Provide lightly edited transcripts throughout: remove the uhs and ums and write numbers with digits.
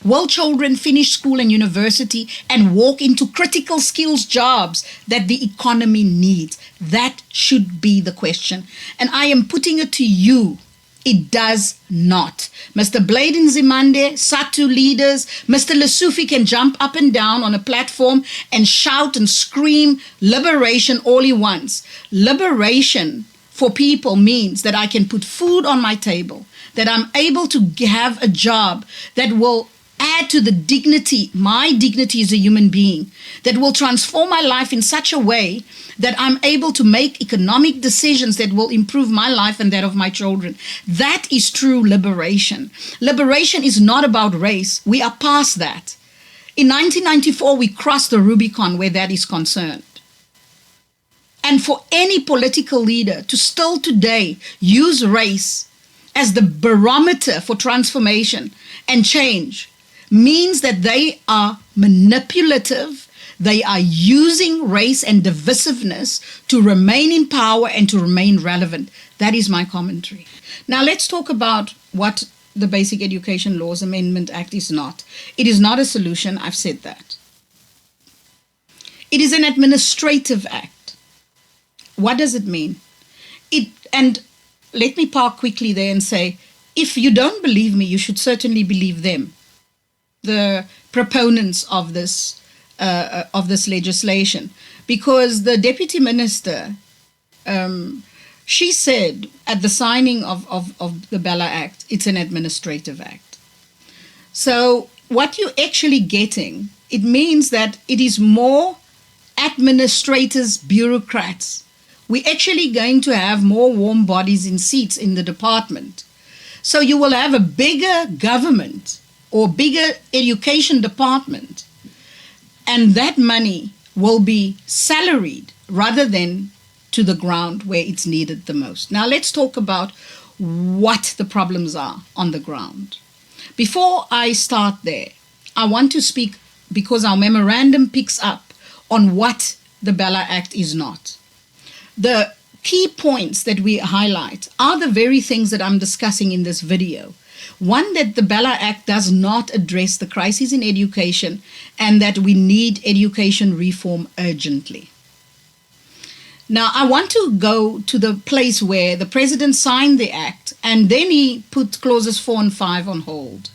Will children finish school and university and walk into critical skills jobs that the economy needs? That should be the question. And I am putting it to you. It does not. Mr. Bladen Zimande, SATU leaders, Mr. Lesufi can jump up and down on a platform and shout and scream liberation all he wants. Liberation for people means that I can put food on my table, that I'm able to have a job that will add to the dignity, my dignity as a human being, that will transform my life in such a way that I'm able to make economic decisions that will improve my life and that of my children. That is true liberation. Liberation is not about race. We are past that. In 1994, we crossed the Rubicon where that is concerned. And for any political leader to still today use race as the barometer for transformation and change means that they are manipulative. They are using race and divisiveness to remain in power and to remain relevant. That is my commentary. Now let's talk about what the Basic Education Laws Amendment Act is not. It is not a solution, I've said that. It is an administrative act. What does it mean? And let me park quickly there and say, if you don't believe me, you should certainly believe them, the proponents of this legislation, because the deputy minister, she said at the signing of the Bela Act, it's an administrative act. So what you're actually getting, it means that it is more administrators, bureaucrats. We're actually going to have more warm bodies in seats in the department. So you will have a bigger government or bigger education department, and that money will be salaried rather than to the ground where it's needed the most. Now let's talk about what the problems are on the ground. Before I start there, I want to speak, because our memorandum picks up on what the Bela Act is not. The key points that we highlight are the very things that I'm discussing in this video. One, that the Bela Act does not address the crisis in education and that we need education reform urgently. Now, I want to go to the place where the president signed the act and then he put clauses 4 and 5 on hold.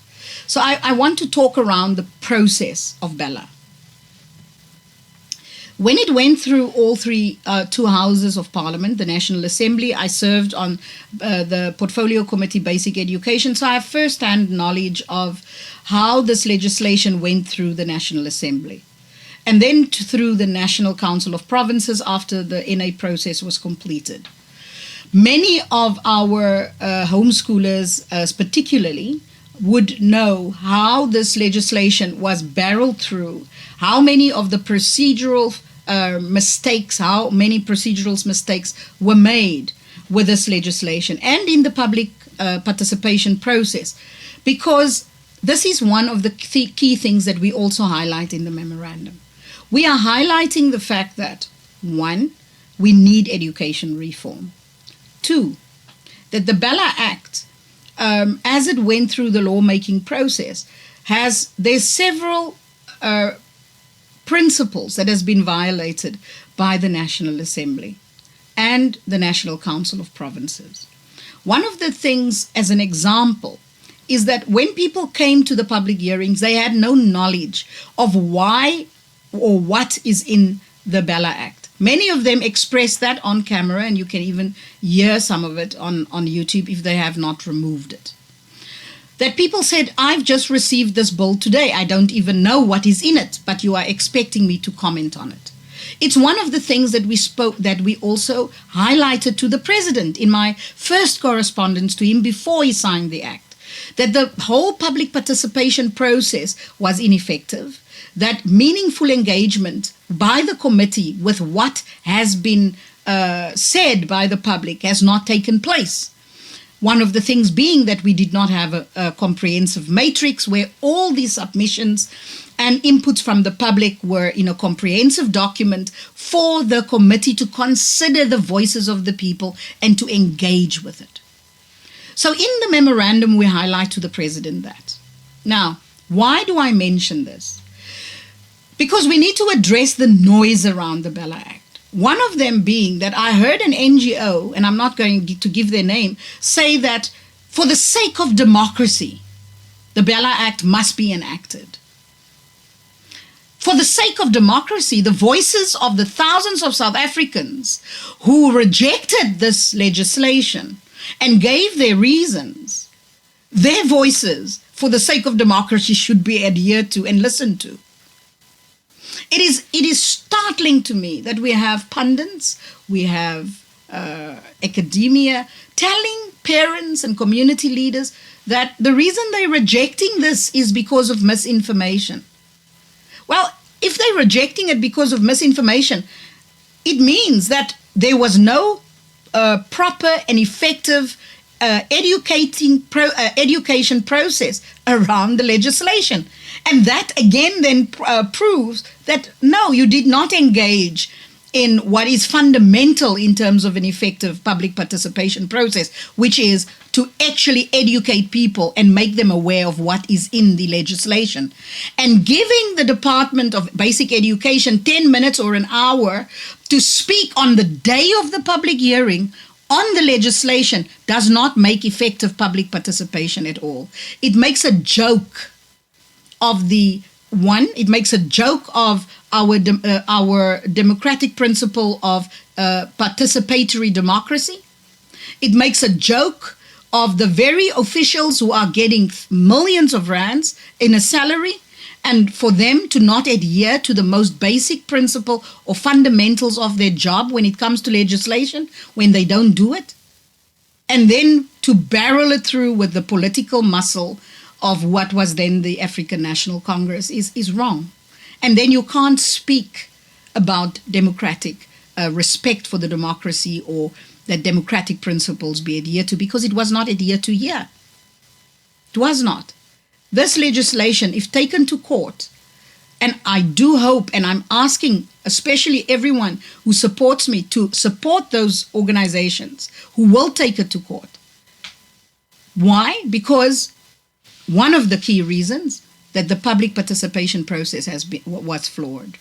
So I want to talk around the process of Bela. When it went through all two houses of Parliament, the National Assembly, I served on the Portfolio Committee Basic Education, so I have first-hand knowledge of how this legislation went through the National Assembly, and then through the National Council of Provinces after the NA process was completed. Many of our homeschoolers, particularly, would know how this legislation was barreled through, how many of the procedural mistakes, how many procedural mistakes were made with this legislation and in the public participation process, because this is one of the key things that we also highlight in the memorandum. We are highlighting the fact that, 1, we need education reform. 2, that the Bela Act, as it went through the lawmaking process, there's several principles that has been violated by the National Assembly and the National Council of Provinces. One of the things, as an example, is that when people came to the public hearings, they had no knowledge of why or what is in the Bela Act. Many of them expressed that on camera, and you can even hear some of it on YouTube if they have not removed it. That people said, I've just received this bill today. I don't even know what is in it, but you are expecting me to comment on it. It's one of the things that we also highlighted to the president in my first correspondence to him before he signed the act, that the whole public participation process was ineffective, that meaningful engagement by the committee with what has been said by the public has not taken place. One of the things being that we did not have a comprehensive matrix where all these submissions and inputs from the public were in a comprehensive document for the committee to consider the voices of the people and to engage with it. So in the memorandum, we highlight to the president that. Now, Why do I mention this? Because we need to address the noise around the Bela Act. One of them being that I heard an NGO, and I'm not going to give their name, say that for the sake of democracy, the Bela Act must be enacted. For the sake of democracy, the voices of the thousands of South Africans who rejected this legislation and gave their reasons, their voices for the sake of democracy should be adhered to and listened to. It is startling to me that we have pundits, we have academia telling parents and community leaders that the reason they're rejecting this is because of misinformation. Well, if they're rejecting it because of misinformation, it means that there was no proper and effective education process around the legislation. And that again then proves that no, you did not engage in what is fundamental in terms of an effective public participation process, which is to actually educate people and make them aware of what is in the legislation. And giving the Department of Basic Education 10 minutes or an hour to speak on the day of the public hearing on the legislation does not make effective public participation at all. It makes a joke of it makes a joke of our democratic principle of participatory democracy. It makes a joke of the very officials who are getting millions of rands in a salary, and for them to not adhere to the most basic principle or fundamentals of their job when it comes to legislation, when they don't do it, and then to barrel it through with the political muscle of what was then the African National Congress is wrong. And then you can't speak about democratic respect for the democracy or that democratic principles be adhered to, because it was not adhered to here. It was not. This legislation, if taken to court, and I do hope, and I'm asking especially everyone who supports me to support those organizations who will take it to court. Why? Because one of the key reasons that the public participation process was flawed.